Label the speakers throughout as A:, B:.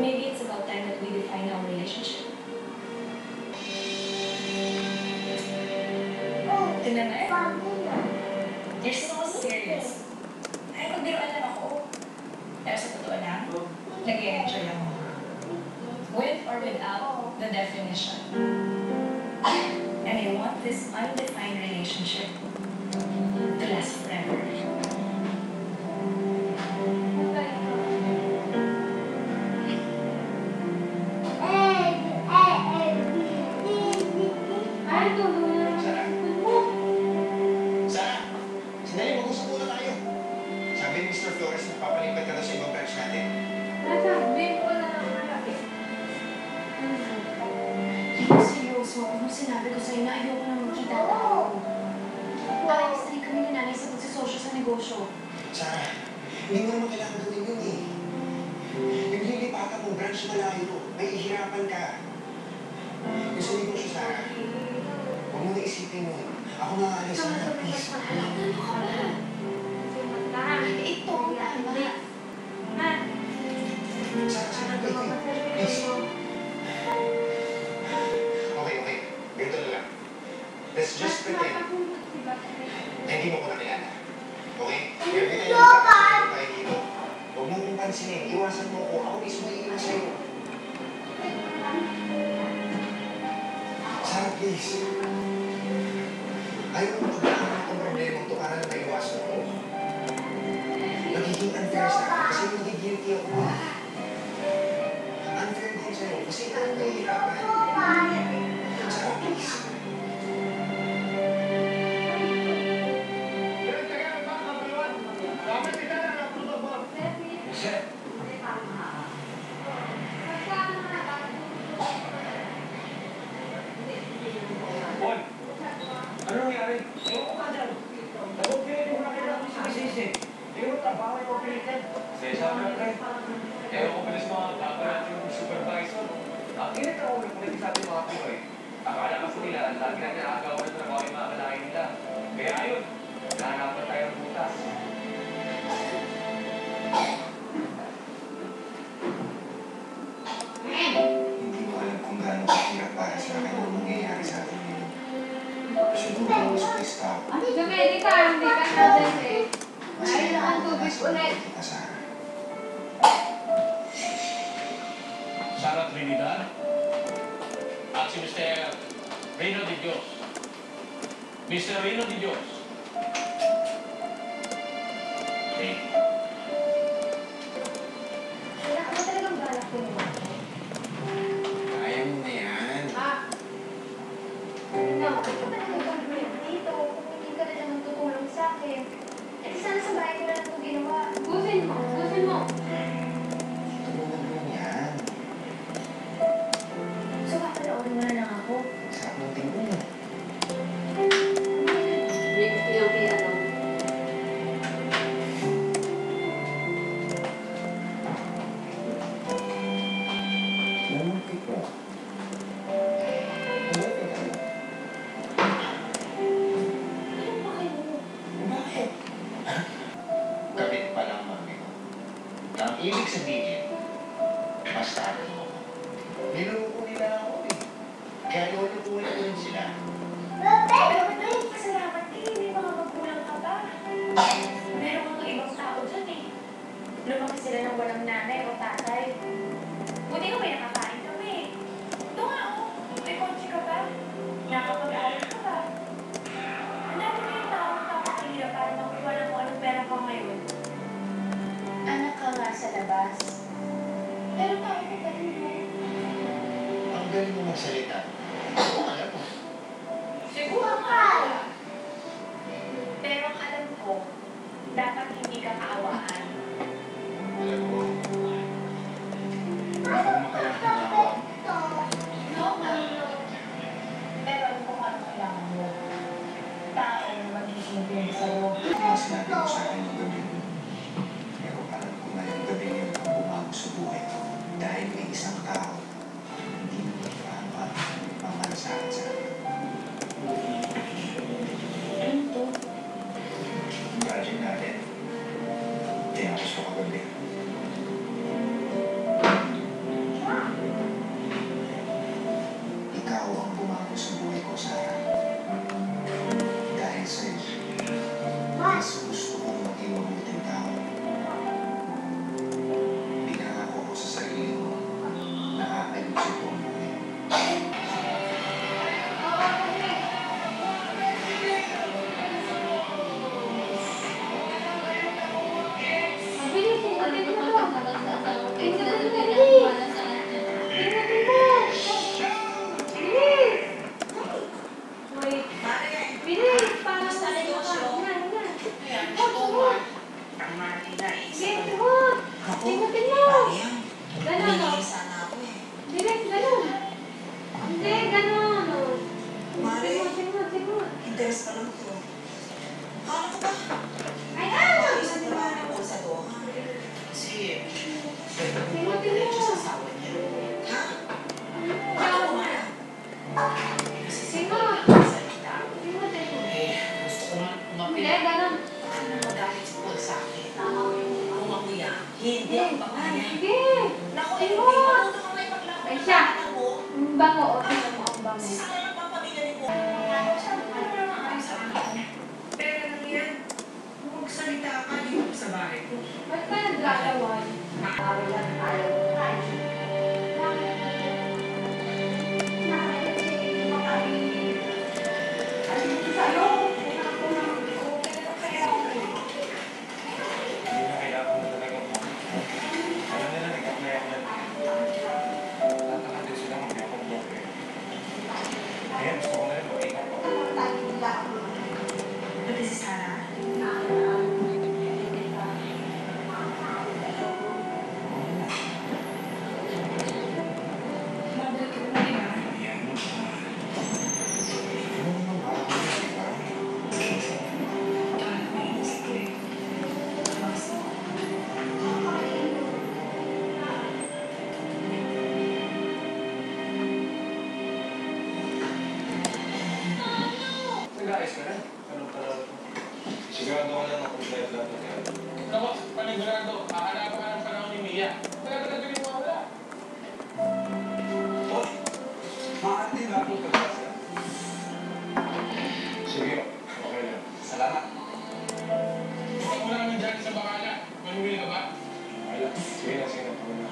A: Maybe it's about time that we define our relationship. Tingnan na eh. You're so serious. Ay, pagbiruan lang ako. Pero sa totoo lang, nag-i-enjoy ako. With or without the definition. And I want this undefined relationship to last forever.
B: Mr. Flores, napapalipat ka na sa ibang branch natin.
C: Nasabi ko na lang malapit.
A: Seryoso, ano sinabi ko sa'yo na ayoko na makita tao. Parang sanay kami ni nanay sa pagsisosyo sa negosyo.
B: Sarah, hindi mo naman kailangan gawin yun eh. Naglilipatan mong branch na layo. May ihirapan ka. Yung sa negosyo, Sarah, huwag mo na Ako nga alis
C: Ikaw
B: na,
C: na
B: please.
C: Ano ka ba? Sumat ka.
A: Ito ang tama.
C: Ha?
B: Sana, please. Okay. Ganito na lang. Let's just pretend na hindi mo ko nakilala. Okay? Ganyan tayo dito. Huwag mo kong pansinin. Iwasan mo ko. Ako mismo iiwas sa'yo. Sarah, please. Ayaw mo magkakaroon ng problema ito para na maiwasan mo. Nagiging unfair sa akin kasi nagigilty ako. Unfair din sa'yo kasi ikaw ang nahihirapan. Sarah, please.
D: Bon, ano nangyari? Ewan ko ka dyan. Nag-operate mo na kailangan ko sa kisisi. Hindi mo trabaho yung operated. Sesa mo na rin. Ewan ko bilis mga bago natin yung supervisor. Ang init ako ulit ulit sa ating mga Pinoy. Akala kasi nila, lagi natin nakagawa ng trabaho yung mga kalahin nila. Kaya ayun, nahanapan tayo ng butas.
B: Hindi ko alam kung gaano kahirap para sa akin ang nangyayari sa atin ngayon. Siguro mas please ka.
C: Dumedi ka, hindi ka na dyan eh.
B: Mas
C: Ay,
B: kailangan
C: ang
B: ko
C: tubig
B: na
C: ulit.
B: kita, Sarah.
E: Sarah Trinidad at si Mr. Rino de Dios. Mr. Rino de Dios. Okay.
A: Wala ka ba talagang balak ko mo?
B: Kaya mo na yan.
C: Ah,
A: No, ano ba nagagawin dito? Kung hindi ka na lang tutulong sa akin. Eh, sana sa bahay ko na lang ito ginawa.
C: busin mo.
B: Tulungan mo yan.
A: So, kakaloonin mo na lang ako.
B: Sarap ng tingin mo. Lumapit mo. Lumapit ka.
A: Ano ba kayo?
B: Bakit? Kabit pa lang, mami ko. Ang ibig sabihin, basta mo. Niloko nila ako eh. Kaya lulukuhin ko rin sila.
A: Pero ba't naman pasalamat eh? Hindi makakagkulang ka pa. Meron mga ibang tao dyan eh. Lumaki sila ng walang nanay o tatay. Buti nga may nakakain kami. Ito nga oh, may kotse ka pa. Nakapag-aral ka pa. Ang dami na yung tao na kapakahirap para makuha ng kung anong pera ko ngayon. Anak ka nga sa labas. Pero tao ko pa rin mo.
B: Ang galing mo magsalita. Oo, alam mo.
A: Siguro ka. Pero ang alam ko, dapat hindi ka kaawaan.
B: Alam mo. Hindi ko makalang hinawa mo.
A: No, no. Pero alam ko kung ano kailangan mo. Tao na magsisilbi sa'yo.
B: Kaya sinabi mo sa akin yung gabi mo. Pero alam ko na yung gabi yun ang bumago sa buhay ko. Dahil may isang tao hindi mo paano at mamalasakit sa akin.
A: Ano to?
B: Ang project natin. Tinapos ko kagabi. Ikaw ang bumago sa buhay ko, Sarah. Dahil sa'yo, mas gusto kong maging mabuting tao. Pinangako ko sa sarili ko na aayusin ko ang buhay.
C: Mabilis, tingnan mo to. Tingnan mo, bilis. Tingnan mo. Bilis. Wait. Bilis, para
A: Basta na yung show.
C: Yan.
A: Ayan,
C: Sumunod.
A: ang Martin na
C: Sige, sumunod. Tingnan mo. Ganon, no?
A: sana ako eh.
C: Bilis, ganon. Hindi, ganon.
F: Mare.
C: Tingnan.
F: Interest pa lang ito. Ano ko ba?
C: Ay, ano?
F: Isa din ba ako sa to? Kasi,
C: Tingnan mo.
F: diretso sa asawa niya. Ha? Ano ko ba? Kasi
C: Tingnan.
F: sa salita.
C: Tingnan.
F: Eh,
D: ayos ka na. Anong parang? Sigurado ka lang na kompleto lahat ng kaya.
E: Naku, panigurado. Hahanap ka ng panahon ni Mia. Tagal-tagal ka rin mawala.
D: Oh, maaari ba akong pagkasa? Sige, okay lang. Salamat.
E: Huwag mo lang naman dyan sa bakala. Manumili ka ba?
D: Okay lang. Sige na, sige na. Pagod na.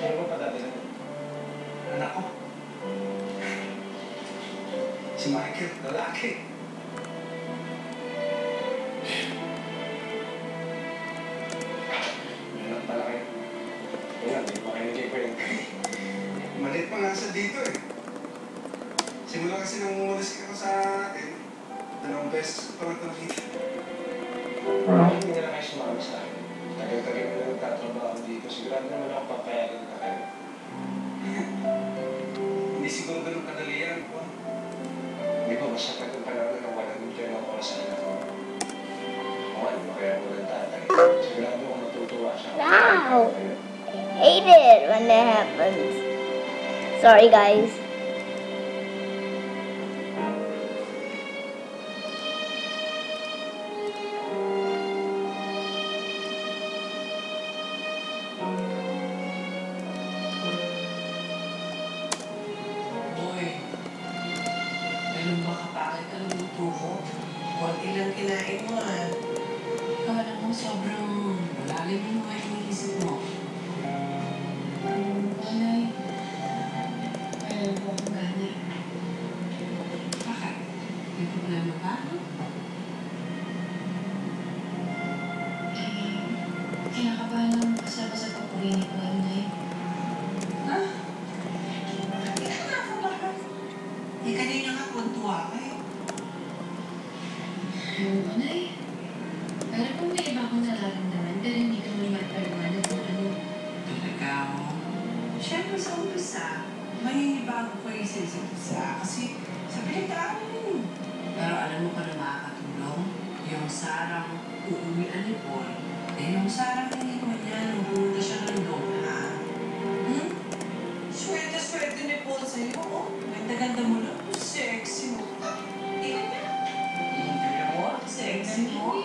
D: Ano ba padadala? Anak ko. Si Michael, lalaki. Meron pala kayo. Wala, di pa kayo nagkikwento. Malit pa nga sa dito eh. Simula kasi nang umalis ka sa atin, 2 beses pa lang ito nakita. Hindi na lang kayo sumama sa akin. Tagal-tagal na lang nagtatrabaho dito. Sigurado naman ako papayagan na kayo. Hindi siguro ganun kadali yan. Di ba basta tagal pa lang na walang kayo ng oras sa anak ko. Oo, di ba kaya ako ng tatay? Sigurado ako matutuwa siya.
G: Wow! I hate it when that happens. Sorry, guys.
F: Boy, ganun ba kapakit ang luto ko? Konti lang kinain mo ah. Kala mo sobrang malalim yung mga iniisip mo.
A: Nanay, mayroon po akong gana.
F: Bakit? May problema ba?
A: Kinakabahan lang kasi ako sa papuwi ni ko, Nay.
F: Ha? Hindi ka nakakabahan. Eh, kanina nga kuntuwa ka eh.
A: Oo, Nay. Pero kung may iba akong nararamdaman, pero hindi ko naman mapaliwanag kung ano.
F: Talaga ako. Siyempre sa umpisa, maninibago ko yung sa umpisa kasi sa pinagdaanan yun. Pero alam mo pa na makakatulong? Yung sarang uuwian ni Paul, eh yung sarang hindi mo niya nung pumunta siya ng Dona. Hmm? Swerte-swerte ni Paul sa'yo. Oh, ganda-ganda mo lang. Sexy mo. Tingnan niya. Tingnan mo, sexy mo.